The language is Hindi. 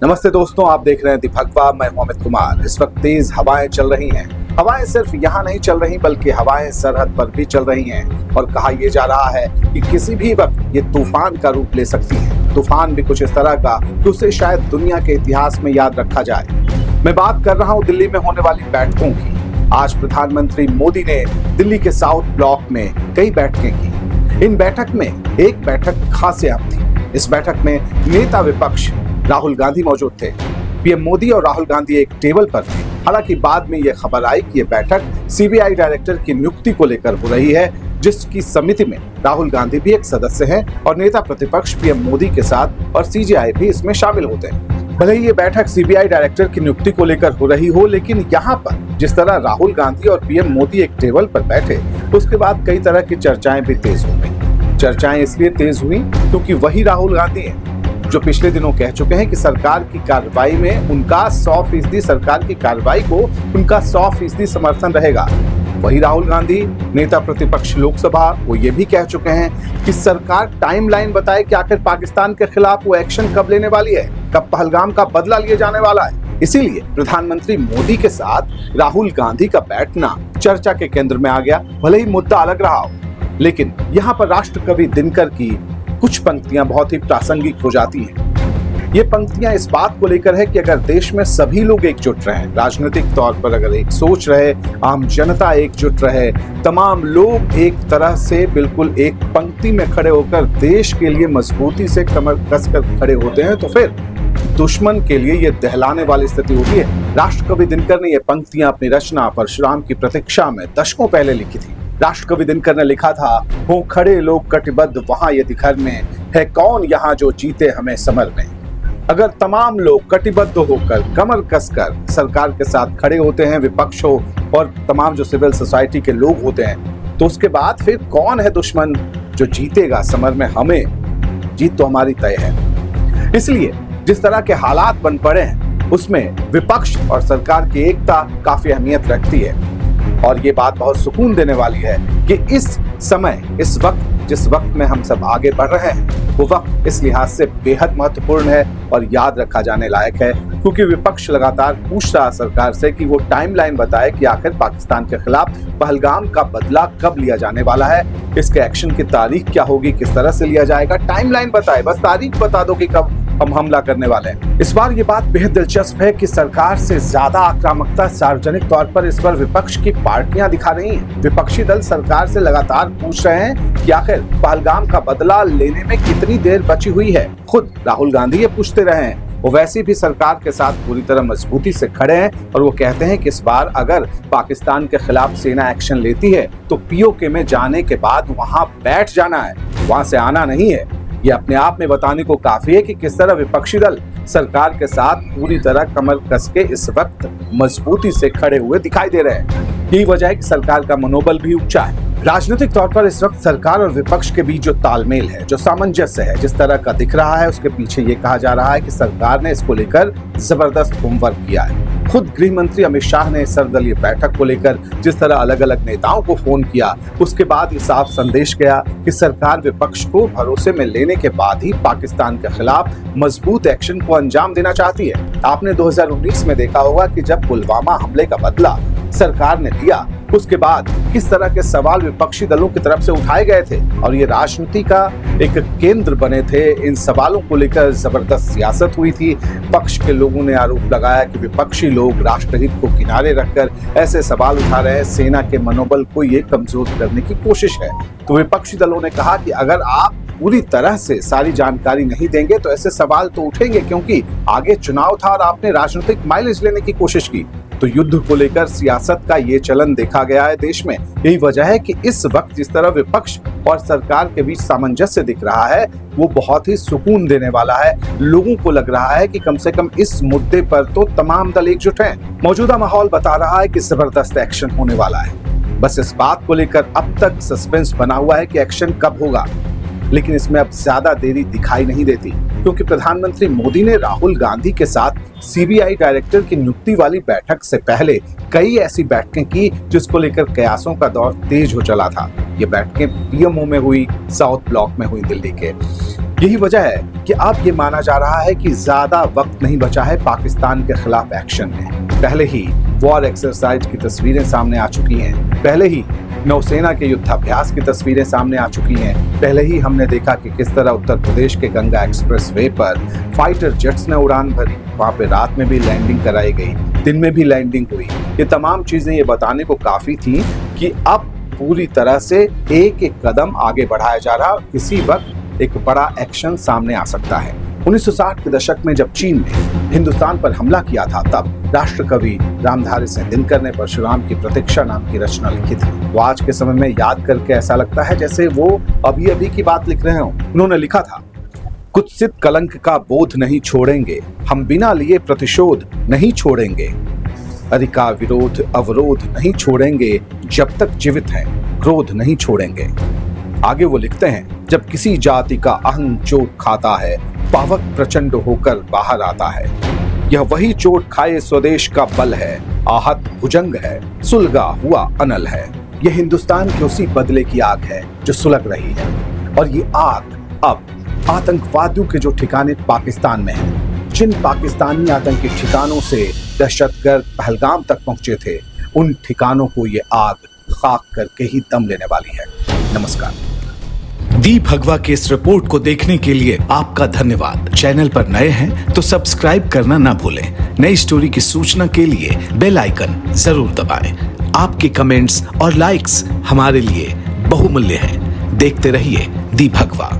नमस्ते दोस्तों, आप देख रहे हैं दी भगवा। मैं मोमित कुमार। इस वक्त तेज हवाएं चल रही हैं। हवाएं सिर्फ यहाँ नहीं चल रही बल्कि हवाएं सरहद पर भी चल रही हैं और कहा यह जा रहा है कि किसी भी वक्त ये तूफान का रूप ले सकती है। तूफान भी कुछ इस तरह का कि उसे शायद दुनिया के इतिहास में याद रखा जाए। मैं बात कर रहा हूँ दिल्ली में होने वाली बैठकों की। आज प्रधानमंत्री मोदी ने दिल्ली के साउथ ब्लॉक में कई बैठकें की। इन बैठक में एक बैठक खास अहम थी। इस बैठक में नेता विपक्ष राहुल गांधी मौजूद थे। पीएम मोदी और राहुल गांधी एक टेबल पर थे। हालांकि बाद में यह खबर आई कि यह बैठक सीबीआई डायरेक्टर की नियुक्ति को लेकर हो रही है, जिसकी समिति में राहुल गांधी भी एक सदस्य हैं और नेता प्रतिपक्ष पीएम मोदी के साथ और सीजेआई भी इसमें शामिल होते हैं। भले ही ये बैठक सीबीआई डायरेक्टर की नियुक्ति को लेकर हो रही हो, लेकिन यहाँ पर जिस तरह राहुल गांधी और पीएम मोदी एक टेबल पर बैठे, उसके बाद कई तरह की चर्चाएं भी तेज हो गई। चर्चाएं इसलिए तेज हुई क्योंकि वही राहुल गांधी हैं जो पिछले दिनों कह चुके हैं कि सरकार की कार्रवाई में उनका 100% सरकार की कार्रवाई को उनका 100% समर्थन रहेगा। वही राहुल गांधी नेता प्रतिपक्ष लोकसभा वो ये भी कह चुके हैं कि सरकार टाइमलाइन बताए कि आखिर पाकिस्तान के खिलाफ वो एक्शन कब लेने वाली है, कब पहलगाम का बदला लिए जाने वाला है। इसीलिए प्रधानमंत्री मोदी के साथ राहुल गांधी का बैठना चर्चा के केंद्र में आ गया। भले ही मुद्दा अलग रहा हो, लेकिन यहाँ पर राष्ट्रकवि दिनकर की कुछ पंक्तियां बहुत ही प्रासंगिक हो जाती हैं। ये पंक्तियां इस बात को लेकर है कि अगर देश में सभी लोग एकजुट रहें, राजनीतिक तौर पर अगर एक सोच रहे, आम जनता एकजुट रहे, तमाम लोग एक तरह से बिल्कुल एक पंक्ति में खड़े होकर देश के लिए मजबूती से कमर कसकर खड़े होते हैं, तो फिर दुश्मन के लिए ये दहलाने वाली स्थिति होती है। राष्ट्रकवि दिनकर ने ये पंक्तियां अपनी रचना परशुराम की प्रतीक्षा में दशकों पहले लिखी थी। राष्ट्रकवि दिनकर ने लिखा था, हो खड़े लोग कटिबद्ध वहां यदि घर में, है कौन यहाँ जो जीते हमें समर में। अगर तमाम लोग कटिबद्ध होकर कमर कसकर सरकार के साथ खड़े होते हैं, विपक्ष हो और तमाम जो सिविल सोसाइटी के लोग होते हैं, तो उसके बाद फिर कौन है दुश्मन जो जीतेगा समर में। हमें जीत तो हमारी तय है। इसलिए जिस तरह के हालात बन पड़े हैं उसमें विपक्ष और सरकार की एकता काफी अहमियत रखती है। और ये बात बहुत सुकून देने वाली है कि इस समय, इस वक्त, जिस वक्त में हम सब आगे बढ़ रहे हैं, वो वक्त इस लिहाज से बेहद महत्वपूर्ण है और याद रखा जाने लायक है, क्योंकि विपक्ष लगातार पूछ रहा सरकार से कि वो टाइमलाइन बताए कि आखिर पाकिस्तान के खिलाफ पहलगाम का बदला कब लिया जाने वाला है, इसके एक्शन की तारीख क्या होगी, किस तरह से लिया जाएगा। टाइमलाइन बताए, बस तारीख बता दो कि कब हम हमला करने वाले हैं। इस बार ये बात बेहद दिलचस्प है कि सरकार से ज्यादा आक्रामकता सार्वजनिक तौर पर इस पर विपक्ष की पार्टियां दिखा रही हैं। विपक्षी दल सरकार से लगातार पूछ रहे हैं कि आखिर पहलगाम का बदला लेने में कितनी देर बची हुई है। खुद राहुल गांधी ये पूछते रहे हैं। वो वैसे भी सरकार के साथ पूरी तरह मजबूती से खड़े हैं और वो कहते हैं कि इस बार अगर पाकिस्तान के खिलाफ सेना एक्शन लेती है तो पीओके में जाने के बाद वहां बैठ जाना है, वहां से आना नहीं है। ये अपने आप में बताने को काफी है कि किस तरह विपक्षी दल सरकार के साथ पूरी तरह कमर कस के इस वक्त मजबूती से खड़े हुए दिखाई दे रहे हैं। यही वजह है कि सरकार का मनोबल भी ऊंचा है। राजनीतिक तौर पर इस वक्त सरकार और विपक्ष के बीच जो तालमेल है, जो सामंजस्य है, जिस तरह का दिख रहा है, उसके पीछे ये कहा जा रहा है कि सरकार ने इसको लेकर जबरदस्त होमवर्क किया है। खुद गृह मंत्री अमित शाह ने सर्वदलीय बैठक को लेकर जिस तरह अलग अलग नेताओं को फोन किया, उसके बाद ये साफ संदेश गया कि सरकार विपक्ष को भरोसे में लेने के बाद ही पाकिस्तान के खिलाफ मजबूत एक्शन को अंजाम देना चाहती है। आपने 2019 में देखा होगा कि जब पुलवामा हमले का बदला सरकार ने लिया, उसके बाद किस तरह के सवाल विपक्षी दलों की तरफ से उठाए गए थे और ये राजनीति का एक केंद्र बने थे। इन सवालों को लेकर जबरदस्त सियासत हुई थी। पक्ष के लोगों ने आरोप लगाया कि विपक्षी लोग राष्ट्रहित को किनारे रखकर ऐसे सवाल उठा रहे हैं, सेना के मनोबल को ये कमजोर करने की कोशिश है। तो विपक्षी दलों ने कहा कि अगर आप पूरी तरह से सारी जानकारी नहीं देंगे तो ऐसे सवाल तो उठेंगे, क्योंकि आगे चुनाव था और आपने राजनीतिक माइलेज लेने की कोशिश की। तो युद्ध को लेकर सियासत का ये चलन देखा गया है देश में। यही वजह है कि इस वक्त जिस तरह विपक्ष और सरकार के बीच सामंजस्य दिख रहा है, वो बहुत ही सुकून देने वाला है। लोगों को लग रहा है कि कम से कम इस मुद्दे पर तो तमाम दल एकजुट हैं। मौजूदा माहौल बता रहा है कि जबरदस्त एक्शन होने वाला है। बस इस बात को लेकर अब तक सस्पेंस बना हुआ है कि एक्शन कब होगा, लेकिन इसमें अब ज्यादा देरी दिखाई नहीं देती, क्योंकि प्रधानमंत्री मोदी ने राहुल गांधी के साथ सीबीआई डायरेक्टर की नियुक्ति वाली बैठक से पहले कई ऐसी बैठकें की जिसको लेकर कयासों का दौर तेज हो चला था। ये बैठकें पीएमओ में हुई, साउथ ब्लॉक में हुई दिल्ली के। यही वजह है कि अब ये माना जा रहा है कि ज्यादा वक्त नहीं बचा है पाकिस्तान के खिलाफ एक्शन में। पहले ही वॉर एक्सरसाइज की तस्वीरें सामने आ चुकी हैं, पहले ही नौसेना के युद्धाभ्यास की तस्वीरें सामने आ चुकी हैं, पहले ही हमने देखा कि किस तरह उत्तर प्रदेश के गंगा एक्सप्रेसवे पर फाइटर जेट्स ने उड़ान भरी, वहां पे रात में भी लैंडिंग कराई गई, दिन में भी लैंडिंग हुई। ये तमाम चीजें ये बताने को काफी थी कि अब पूरी तरह से एक एक कदम आगे बढ़ाया जा रहा, किसी वक्त एक बड़ा एक्शन सामने आ सकता है। 1960 के दशक में जब चीन ने हिंदुस्तान पर हमला किया था, तब राष्ट्र कवि रामधारी ने दिनकर ने परशुराम की प्रतीक्षा नाम की रचना लिखी थी। वो आज के समय में याद करके ऐसा लगता है जैसे वो अभी अभी की बात लिख रहे हो। उन्होंने लिखा था, कुत्सित कलंक का बोध नहीं छोड़ेंगे, हम बिना लिए प्रतिशोध नहीं छोड़ेंगे, अधिका विरोध अवरोध नहीं छोड़ेंगे, जब तक जीवित हैं क्रोध नहीं छोड़ेंगे। आगे वो लिखते हैं, जब किसी जाति का अहं चोट खाता है, पावक प्रचंड होकर बाहर आता है, यह वही चोट खाए स्वदेश का बल है, आहत भुजंग है, सुलगा हुआ अनल है। यह हिंदुस्तान की उसी बदले की आग है जो सुलग रही है, और ये आग अब आतंकवादियों के जो ठिकाने पाकिस्तान में हैं, जिन पाकिस्तानी आतंकी ठिकानों से दहशतगर्द पहलगाम तक पहुंचे थे, उन ठिकानों को ये आग खाक करके ही दम लेने वाली है। नमस्कार। दी भगवा के इस रिपोर्ट को देखने के लिए आपका धन्यवाद। चैनल पर नए हैं तो सब्सक्राइब करना ना भूलें। नई स्टोरी की सूचना के लिए बेल आइकन जरूर दबाएं। आपके कमेंट्स और लाइक्स हमारे लिए बहुमूल्य हैं। देखते रहिए दी भगवा।